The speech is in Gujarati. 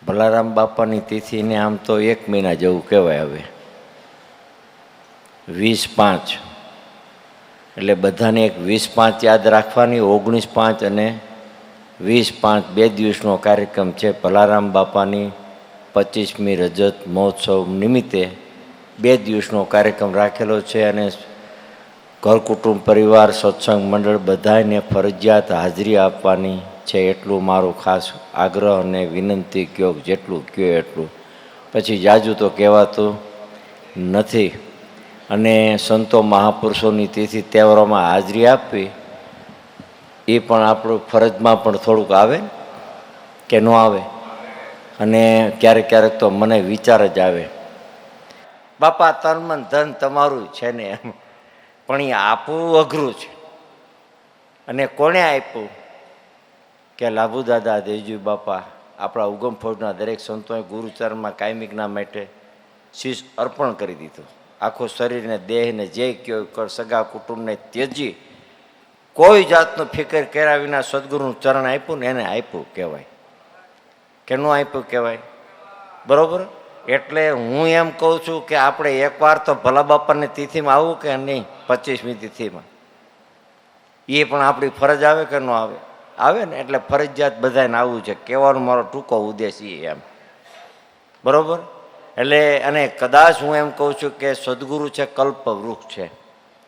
ભલારામ બાપાની તિથિને આમ તો 1 મહિના જેવું કહેવાય. હવે 20/5 એટલે બધાને એક 20/5 યાદ રાખવાની. 19/5 અને 20/5 2 દિવસનો કાર્યક્રમ છે. ભલારામ બાપાની 25મી રજત મહોત્સવ નિમિત્તે 2 દિવસનો કાર્યક્રમ રાખેલો છે અને ઘર કુટુંબ પરિવાર સત્સંગ મંડળ બધાને ફરજિયાત હાજરી આપવાની છે. એટલું મારું ખાસ આગ્રહ અને વિનંતી કયો, જેટલું કયો એટલું, પછી જાજુ તો કહેવાતું નથી. અને સંતો મહાપુરુષોની તિથિ તહેવારોમાં હાજરી આપવી એ પણ આપણું ફરજમાં પણ થોડુંક આવે કે ન આવે. અને ક્યારેક ક્યારેક તો મને વિચાર જ આવે, બાપા તન મન ધન તમારું છે ને એમ, પણ એ આપવું અઘરું છે. અને કોણે આપ્યું કે લાભુ દાદા દેવજી બાપા આપણા ઉગમ ફોજના દરેક સંતોએ ગુરુચરણમાં કાયમિકના માટે શીશ અર્પણ કરી દીધું. આખું શરીરને દેહને જે કયો સગા કુટુંબને ત્યજી કોઈ જાતનું ફિકર કર્યા વિના સદગુરુનું ચરણ આપ્યું ને એને આપ્યું કહેવાય કે ન આપ્યું કહેવાય. બરાબર? એટલે હું એમ કહું છું કે આપણે એકવાર તો ભલા બાપાની તિથિમાં આવવું કે નહીં, 25મી તિથિમાં, એ પણ આપણી ફરજ આવે કે ન આવે? આવે ને. એટલે ફરજિયાત બધાને આવવું છે, કહેવાનો મારો ટૂંકો ઉદ્દેશ એ એમ. બરાબર? એટલે અને કદાચ હું એમ કહું છું કે સદગુરુ છે કલ્પ વૃક્ષ છે.